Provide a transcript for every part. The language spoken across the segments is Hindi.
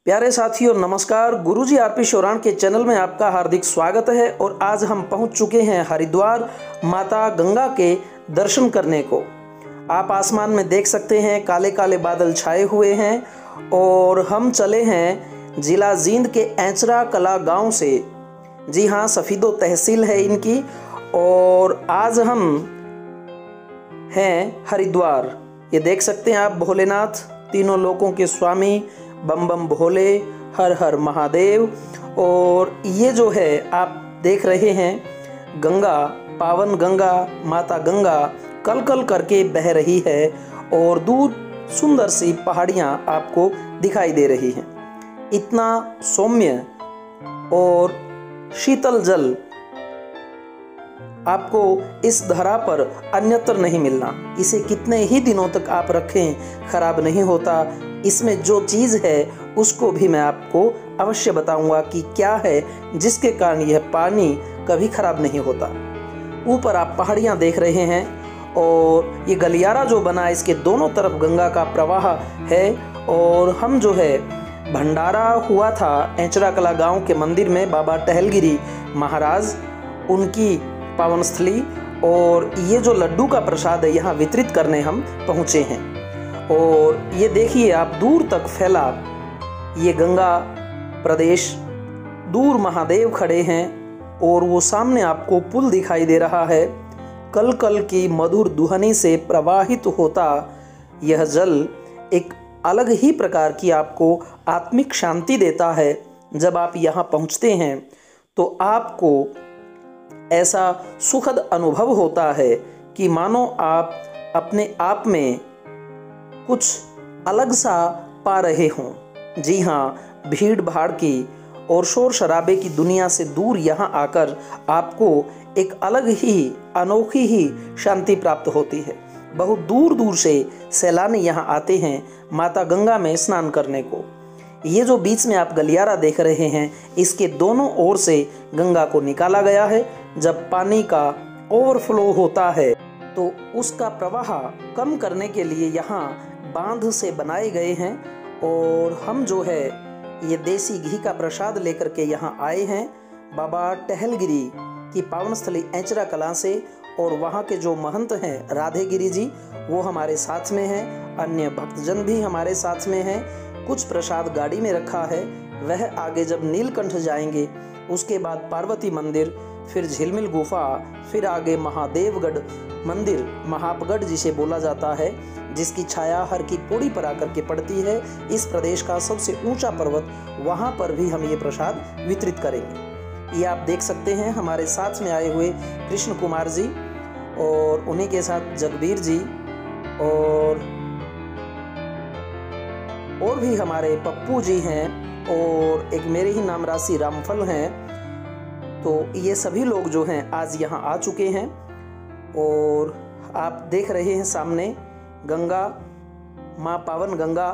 प्यारे साथियों नमस्कार। गुरुजी आरपी शोराण के चैनल में आपका हार्दिक स्वागत है। और आज हम पहुंच चुके हैं हरिद्वार माता गंगा के दर्शन करने को। आप आसमान में देख सकते हैं काले काले बादल छाए हुए हैं और हम चले हैं जिला जींद के ऐंचरा कला गांव से। जी हाँ, सफीदो तहसील है इनकी। और आज हम हैं हरिद्वार। ये देख सकते हैं आप भोलेनाथ, तीनों लोकों के स्वामी, बम बम भोले, हर हर महादेव। और ये जो है आप देख रहे हैं गंगा, पावन गंगा, माता गंगा कल कल करके बह रही है और दूर सुंदर सी पहाड़ियाँ आपको दिखाई दे रही हैं। इतना सौम्य और शीतल जल आपको इस धरा पर अन्यत्र नहीं मिलना। इसे कितने ही दिनों तक आप रखें खराब नहीं होता। इसमें जो चीज़ है उसको भी मैं आपको अवश्य बताऊंगा कि क्या है जिसके कारण यह पानी कभी खराब नहीं होता। ऊपर आप पहाड़ियाँ देख रहे हैं और ये गलियारा जो बना इसके दोनों तरफ गंगा का प्रवाह है। और हम जो है भंडारा हुआ था ऐंचरा कला गांव के मंदिर में, बाबा टहलगिरी महाराज उनकी पावन स्थली। और ये जो लड्डू का प्रसाद है यहाँ वितरित करने हम पहुँचे हैं। और ये देखिए आप दूर तक फैला ये गंगा प्रदेश, दूर महादेव खड़े हैं और वो सामने आपको पुल दिखाई दे रहा है। कल कल की मधुर दुहनी से प्रवाहित होता यह जल एक अलग ही प्रकार की आपको आत्मिक शांति देता है। जब आप यहाँ पहुँचते हैं तो आपको ऐसा सुखद अनुभव होता है कि मानो आप अपने आप में कुछ अलग सा पा रहे हों। जी हाँ, भीड़ भाड़ की और शोर शराबे की दुनिया से दूर यहाँ आकर आपको एक अलग ही अनोखी ही शांति प्राप्त होती है। बहुत दूर दूर से सैलानी यहाँ आते हैं माता गंगा में स्नान करने को। ये जो बीच में आप गलियारा देख रहे हैं इसके दोनों ओर से गंगा को निकाला गया है। जब पानी का ओवरफ्लो होता है तो उसका प्रवाह कम करने के लिए यहाँ बांध से बनाए गए हैं। और हम जो है ये देसी घी का प्रसाद लेकर के यहाँ आए हैं बाबा टहलगिरी की पावन स्थली ऐंचरा कला से। और वहाँ के जो महंत हैं राधेगिरी जी वो हमारे साथ में हैं, अन्य भक्तजन भी हमारे साथ में हैं। कुछ प्रसाद गाड़ी में रखा है, वह आगे जब नीलकंठ जाएंगे उसके बाद पार्वती मंदिर, फिर झिलमिल गुफा, फिर आगे महादेवगढ़ मंदिर, महापगढ़ जिसे बोला जाता है, जिसकी छाया हर की पौड़ी पर आकर के पड़ती है। इस प्रदेश का सबसे ऊंचा पर्वत, वहां पर भी हम ये प्रसाद वितरित करेंगे। ये आप देख सकते हैं हमारे साथ में आए हुए कृष्ण कुमार जी और उन्हीं के साथ जगबीर जी और भी हमारे पप्पू जी हैं और एक मेरे ही नाम राशि रामफल हैं। तो ये सभी लोग जो हैं आज यहाँ आ चुके हैं। और आप देख रहे हैं सामने गंगा, माँ पावन गंगा।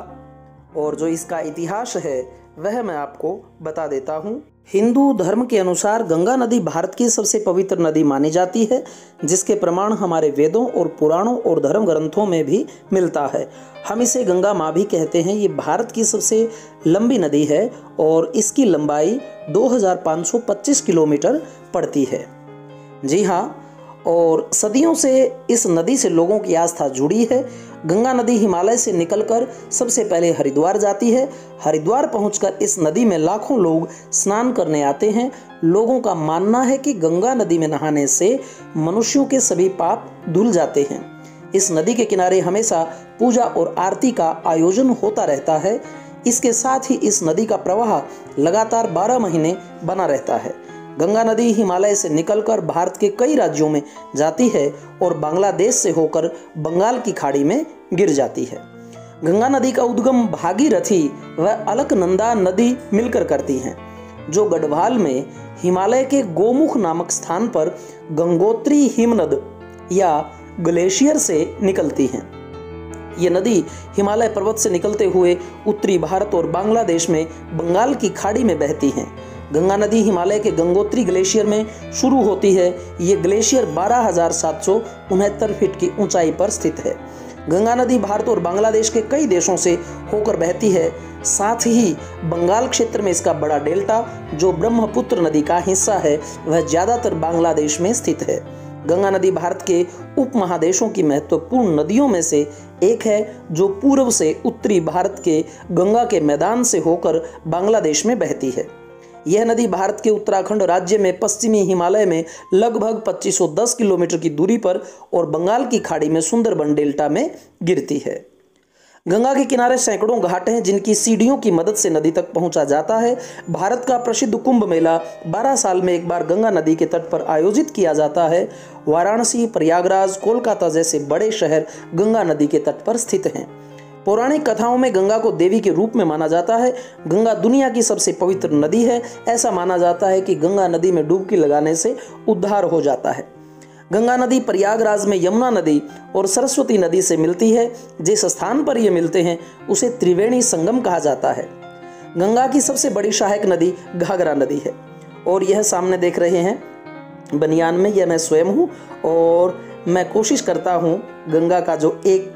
और जो इसका इतिहास है वह मैं आपको बता देता हूँ। हिंदू धर्म के अनुसार गंगा नदी भारत की सबसे पवित्र नदी मानी जाती है, जिसके प्रमाण हमारे वेदों और पुराणों और धर्म ग्रंथों में भी मिलता है। हम इसे गंगा माँ भी कहते हैं। ये भारत की सबसे लंबी नदी है और इसकी लंबाई 2525 किलोमीटर पड़ती है। जी हाँ, और सदियों से इस नदी से लोगों की आस्था जुड़ी है। गंगा नदी हिमालय से निकलकर सबसे पहले हरिद्वार जाती है। हरिद्वार पहुंचकर इस नदी में लाखों लोग स्नान करने आते हैं। लोगों का मानना है कि गंगा नदी में नहाने से मनुष्यों के सभी पाप धुल जाते हैं। इस नदी के किनारे हमेशा पूजा और आरती का आयोजन होता रहता है। इसके साथ ही इस नदी का प्रवाह लगातार 12 महीने बना रहता है। गंगा नदी हिमालय से निकलकर भारत के कई राज्यों में जाती है और बांग्लादेश से होकर बंगाल की खाड़ी में गिर जाती है। गंगा नदी का उद्गम भागीरथी व अलकनंदा नदी मिलकर करती हैं, जो गढ़वाल में हिमालय के गोमुख नामक स्थान पर गंगोत्री हिमनद या ग्लेशियर से निकलती हैं। ये नदी हिमालय पर्वत से निकलते हुए उत्तरी भारत और बांग्लादेश में बंगाल की खाड़ी में बहती हैं। गंगा नदी हिमालय के गंगोत्री ग्लेशियर में शुरू होती है। ये ग्लेशियर 12,769 फीट की ऊंचाई पर स्थित है। गंगा नदी भारत और बांग्लादेश के कई देशों से होकर बहती है। साथ ही बंगाल क्षेत्र में इसका बड़ा डेल्टा जो ब्रह्मपुत्र नदी का हिस्सा है वह ज्यादातर बांग्लादेश में स्थित है। गंगा नदी भारत के उपमहादेशों की महत्वपूर्ण नदियों में से एक है जो पूर्व से उत्तरी भारत के गंगा के मैदान से होकर बांग्लादेश में बहती है। यह नदी भारत के उत्तराखंड राज्य में पश्चिमी हिमालय में लगभग 2510 किलोमीटर की दूरी पर और बंगाल की खाड़ी में सुंदरबन डेल्टा में गिरती है। गंगा के किनारे सैकड़ों घाट हैं जिनकी सीढ़ियों की मदद से नदी तक पहुंचा जाता है। भारत का प्रसिद्ध कुंभ मेला 12 साल में एक बार गंगा नदी के तट पर आयोजित किया जाता है। वाराणसी, प्रयागराज, कोलकाता जैसे बड़े शहर गंगा नदी के तट पर स्थित हैं। पौराणिक कथाओं में गंगा को देवी के रूप में माना जाता है। गंगा दुनिया की सबसे पवित्र नदी है। ऐसा माना जाता है कि गंगा नदी में डुबकी लगाने से उद्धार हो जाता है। गंगा नदी प्रयागराज में यमुना नदी और सरस्वती नदी से मिलती है। जिस स्थान पर ये मिलते हैं उसे त्रिवेणी संगम कहा जाता है। गंगा की सबसे बड़ी सहायक नदी घाघरा नदी है और यह सामने देख रहे हैं बनियान में, यह मैं स्वयं हूँ और मैं कोशिश करता हूँ गंगा का जो एक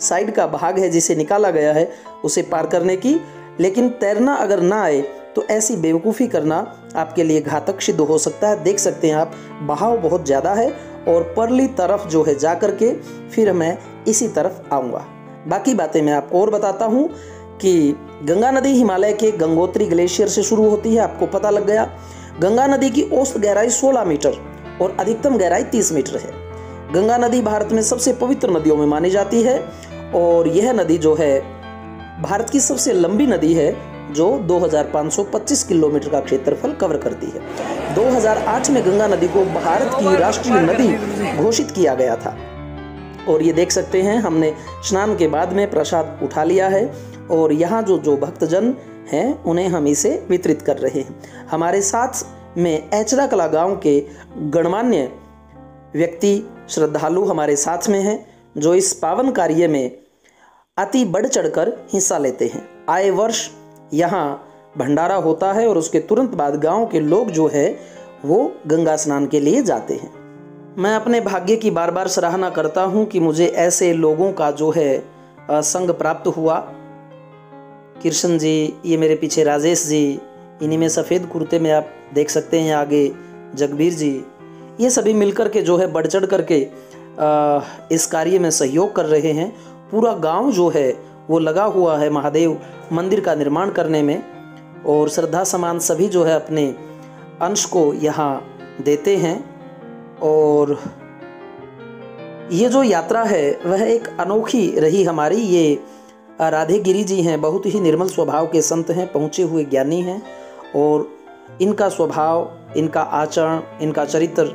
साइड का भाग है जिसे निकाला गया है उसे पार करने की, लेकिन तैरना अगर ना आए तो ऐसी बेवकूफ़ी करना आपके लिए घातक सिद्ध हो सकता है। देख सकते हैं आप, बहाव बहुत ज़्यादा है और परली तरफ जो है जा कर के फिर मैं इसी तरफ आऊँगा। बाकी बातें मैं आपको और बताता हूँ कि गंगा नदी हिमालय के गंगोत्री ग्लेशियर से शुरू होती है। आपको पता लग गया। गंगा नदी की औसत गहराई 16 मीटर और अधिकतम गहराई 30 मीटर है। गंगा नदी भारत में सबसे पवित्र नदियों में मानी जाती है और यह नदी जो है भारत की सबसे लंबी नदी है जो 2525 किलोमीटर का क्षेत्रफल कवर करती है। 2008 में गंगा नदी को भारत की राष्ट्रीय नदी घोषित किया गया था और ये देख सकते हैं हमने स्नान के बाद में प्रसाद उठा लिया है और यहाँ जो भक्तजन हैं उन्हें हम इसे वितरित कर रहे हैं। हमारे साथ में एचरा कला गांव के गणमान्य व्यक्ति श्रद्धालु हमारे साथ में हैं जो इस पावन कार्य में अति बढ़ चढ़कर हिस्सा लेते हैं। आए वर्ष यहाँ भंडारा होता है और उसके तुरंत बाद गांव के लोग जो है वो गंगा स्नान के लिए जाते हैं। मैं अपने भाग्य की बार बार सराहना करता हूँ कि मुझे ऐसे लोगों का जो है संग प्राप्त हुआ। कृष्ण जी, ये मेरे पीछे राजेश जी, इन्हीं में सफ़ेद कुर्ते में आप देख सकते हैं आगे जगबीर जी, ये सभी मिलकर के जो है बढ़ चढ़ करके इस कार्य में सहयोग कर रहे हैं। पूरा गांव जो है वो लगा हुआ है महादेव मंदिर का निर्माण करने में और श्रद्धा समान सभी जो है अपने अंश को यहाँ देते हैं। और ये जो यात्रा है वह एक अनोखी रही हमारी। ये राधे गिरी जी हैं, बहुत ही निर्मल स्वभाव के संत हैं, पहुँचे हुए ज्ञानी हैं और इनका स्वभाव, इनका आचरण, इनका चरित्र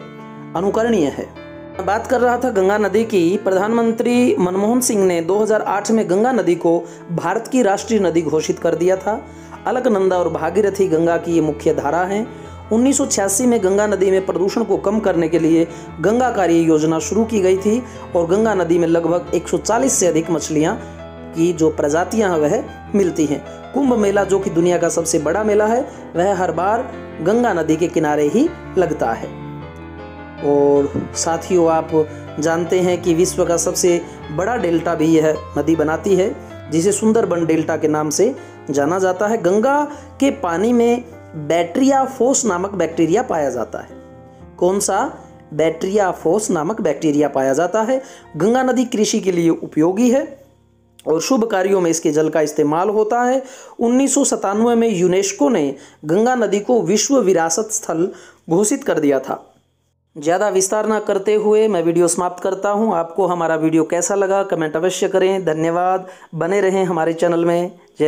अनुकरणीय है। मैं बात कर रहा था गंगा नदी की। प्रधानमंत्री मनमोहन सिंह ने 2008 में गंगा नदी को भारत की राष्ट्रीय नदी घोषित कर दिया था। अलकनंदा और भागीरथी गंगा की ये मुख्य धारा हैं। 1986 में गंगा नदी में प्रदूषण को कम करने के लिए गंगा कार्य योजना शुरू की गई थी और गंगा नदी में लगभग 140 से अधिक मछलियाँ की जो प्रजातियाँ हैं वह मिलती हैं। कुंभ मेला जो कि दुनिया का सबसे बड़ा मेला है वह हर बार गंगा नदी के किनारे ही लगता है। और साथियों, आप जानते हैं कि विश्व का सबसे बड़ा डेल्टा भी यह नदी बनाती है जिसे सुंदरबन डेल्टा के नाम से जाना जाता है। गंगा के पानी में बैक्टीरियाफोस नामक बैक्टीरिया पाया जाता है। कौन सा? बैक्टीरियाफोस नामक बैक्टीरिया पाया जाता है। गंगा नदी कृषि के लिए उपयोगी है और शुभ कार्यों में इसके जल का इस्तेमाल होता है। 1997 में यूनेस्को ने गंगा नदी को विश्व विरासत स्थल घोषित कर दिया था। ज़्यादा विस्तार न करते हुए मैं वीडियो समाप्त करता हूं। आपको हमारा वीडियो कैसा लगा कमेंट अवश्य करें। धन्यवाद। बने रहें हमारे चैनल में। जय